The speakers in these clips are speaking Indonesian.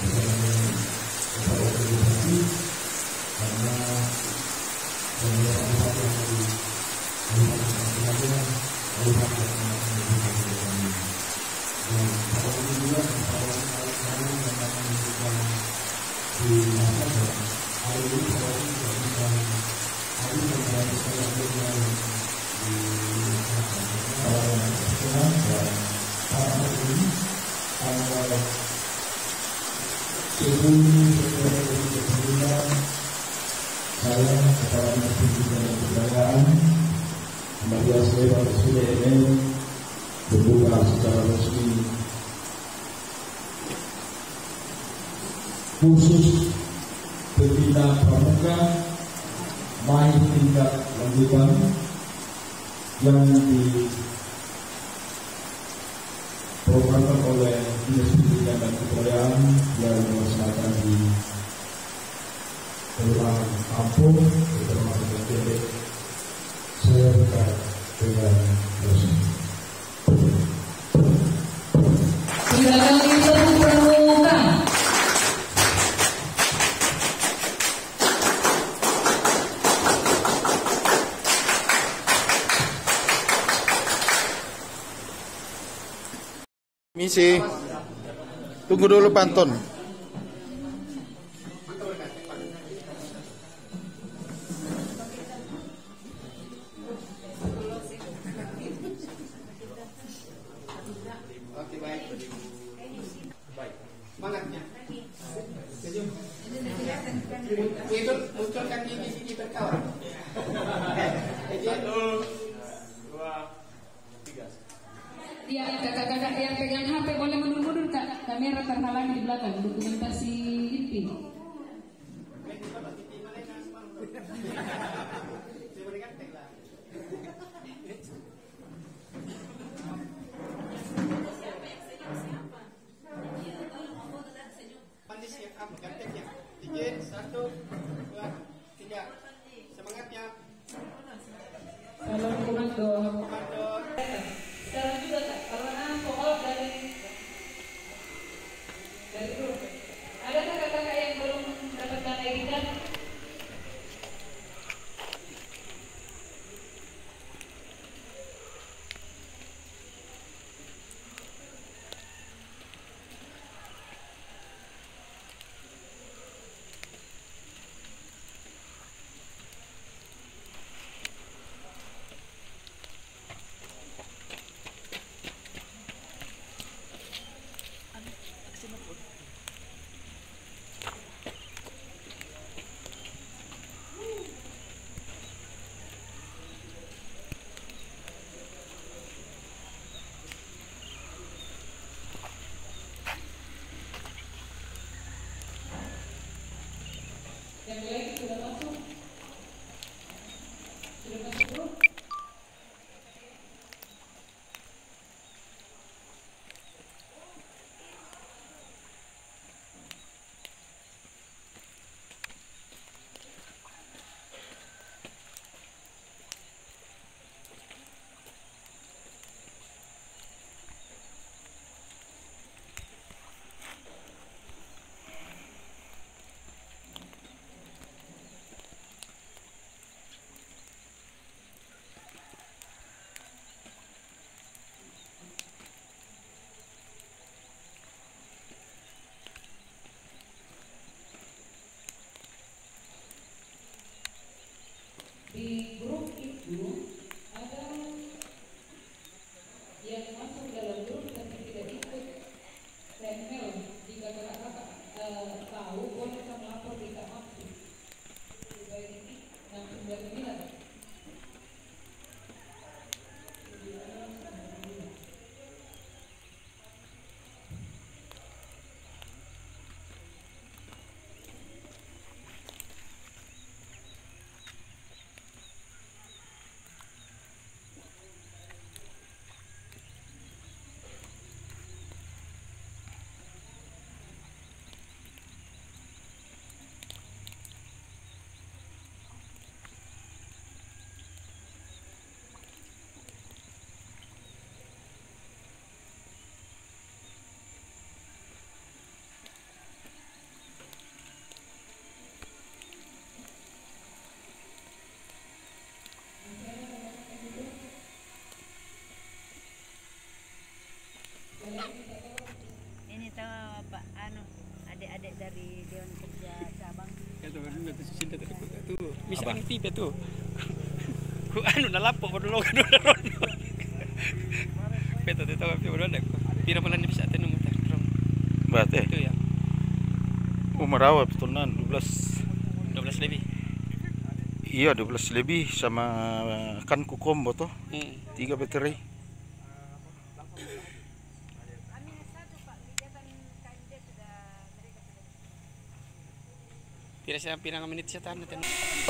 organisasi karena saya Kepala Dinas Pendidikan dan Kebudayaan Muhammadiyah Sleman SPDN membuka secara resmi khusus pembina pramuka main tingkat lanjutan yang diprogramkan oleh Dinas Pendidikan dan Kebudayaan yang dilaksanakan di Kelurahan Kampung, termasuk DPD. Saya buka dengan dosen. Silakan ditepuk pramuka. Misi, tunggu dulu pantun. Oke, baik. Baik. Semangatnya. Senyum. Munculkan gigi berkawan. Satu, dua, tiga. Ya, kakak-kakak yang pegang HP boleh mundur-mundur, Kak. Kamera terhalang di belakang, dokumentasi inti. Satu, dua, tiga. Semangatnya. Salam komando. Komando. Sekarang juga, Kak, karena soal dari grup. Ada kakak-kakak yang belum mendapatkan ID card? dari Dewan Kerja Cabang. Itu cinta tu. Bisa angin tiba tu. Ku anu nalapo padulong ron. Beto tu tahu pio ron. Pira malan bisa tenu mutar. Berarti Itu ya. Merawa petunan 12 lebih. Iya 12 lebih sama kan kukombo toh 3 bateri. Kira-kira pirang menit saya tahan.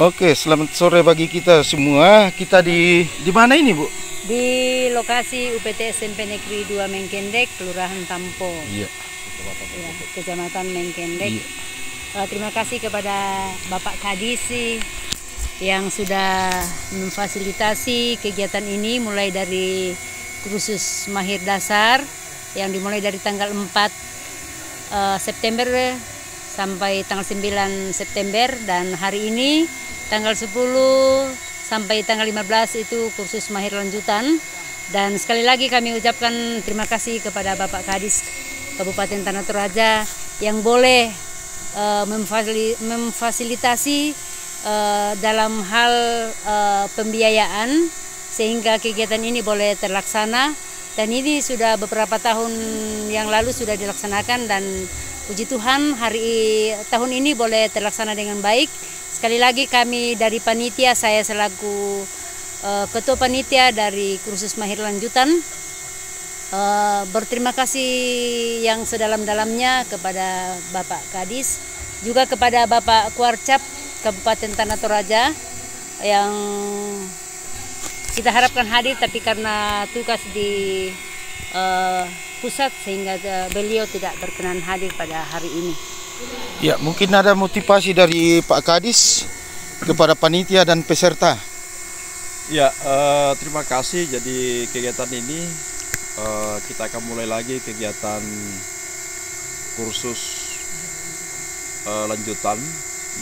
Oke, selamat sore bagi kita semua. Kita di mana ini, Bu? Di lokasi UPT SMP Negeri 2 Mengkendek, Kelurahan Tampo. Iya. Ya, Kecamatan Mengkendek. Iya. Terima kasih kepada Bapak Kadis yang sudah memfasilitasi kegiatan ini mulai dari kursus mahir dasar yang dimulai dari tanggal 4 September sampai tanggal 9 September dan hari ini tanggal 10 sampai tanggal 15 itu kursus mahir lanjutan. Dan sekali lagi kami ucapkan terima kasih kepada Bapak Kadis Kabupaten Tanah Toraja yang boleh memfasilitasi dalam hal pembiayaan sehingga kegiatan ini boleh terlaksana, dan ini sudah beberapa tahun yang lalu sudah dilaksanakan dan puji Tuhan tahun ini boleh terlaksana dengan baik. Sekali lagi kami dari panitia, saya selaku ketua panitia dari kursus mahir lanjutan berterima kasih yang sedalam-dalamnya kepada Bapak Kadis, juga kepada Bapak Kuarcap Kabupaten Tanah Toraja yang kita harapkan hadir, tapi karena tugas di pusat sehingga beliau tidak berkenan hadir pada hari ini. Ya, mungkin ada motivasi dari Pak Kadis kepada panitia dan peserta. Ya, terima kasih. Jadi kegiatan ini kita akan mulai lagi kegiatan kursus lanjutan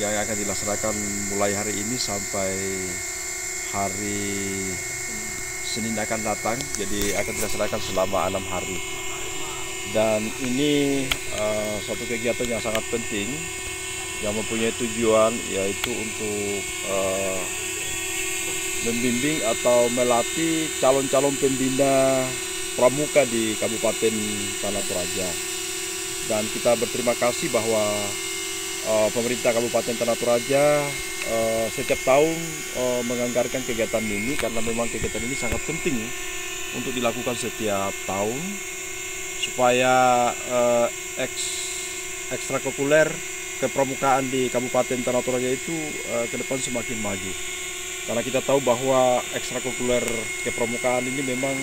yang akan dilaksanakan mulai hari ini sampai hari Senin akan datang. Jadi akan dilaksanakan selama 6 hari. Dan ini suatu kegiatan yang sangat penting yang mempunyai tujuan yaitu untuk membimbing atau melatih calon-calon pembina pramuka di Kabupaten Tanah Toraja. Dan kita berterima kasih bahwa pemerintah Kabupaten Tanah Toraja setiap tahun menganggarkan kegiatan ini karena memang kegiatan ini sangat penting untuk dilakukan setiap tahun supaya ekstrakurikuler kepramukaan di Kabupaten Tanah Toraja itu ke depan semakin maju. Karena kita tahu bahwa ekstrakurikuler kepramukaan ini memang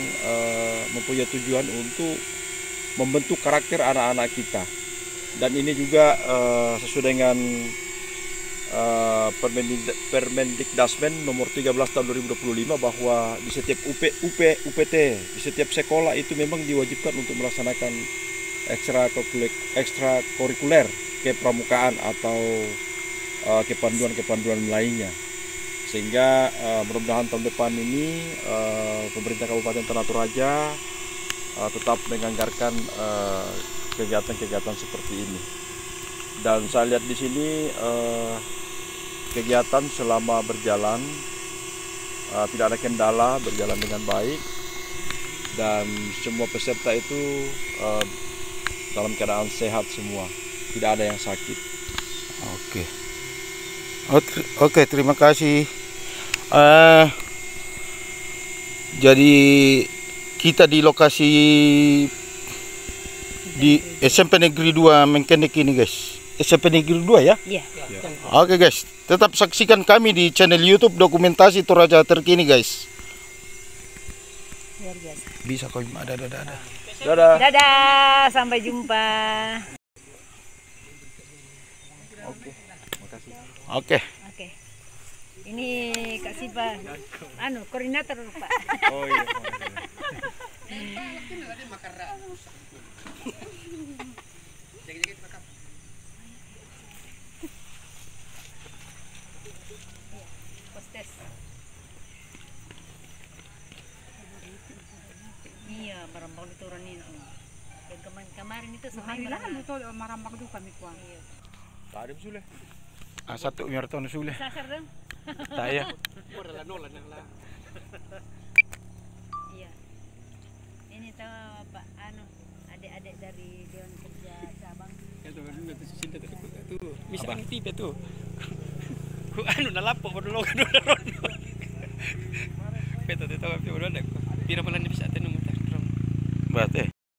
mempunyai tujuan untuk membentuk karakter anak-anak kita. Dan ini juga sesuai dengan Permendikdasmen nomor 13 tahun 2025 bahwa di setiap UPT, di setiap sekolah itu memang diwajibkan untuk melaksanakan ekstrakurikuler kepramukaan atau kepanduan-kepanduan lainnya. Sehingga mudah-mudahan tahun depan ini pemerintah Kabupaten Tanah Toraja tetap menganggarkan kegiatan-kegiatan seperti ini. Dan saya lihat di sini kegiatan selama berjalan tidak ada kendala, berjalan dengan baik, dan semua peserta itu dalam keadaan sehat semua, tidak ada yang sakit. Oke, terima kasih. Jadi kita di lokasi di SMP Negeri 2 Mengkendek ini, guys. SMP Negeri 2 ya? Iya. Oke, guys. Tetap saksikan kami di channel YouTube Dokumentasi Toraja Terkini, guys. Luar biasa. Bisa kau ada. Dadah. Dadah, sampai jumpa. Oke. Ini Kak Sipa, koordinator Pak. Oh iya. Hostes. Iya, marambak itu orang ini. Yang kemarin itu sampai marambak itu kami kuang. Iya. Tak ada sudah. Satu maraton sudah. Sasar dong. Tak ya. Ora nolan lah. Iya. Ini tahu Pak adik-adik dari Dewan Kerja Cabang. Ya tuh kan itu cinta tu. Bisa ang tipe tu. Ku nalapo padulog. Beto tu tahu piro dak. Pira pala ni bisa tenu mutar. Berarti.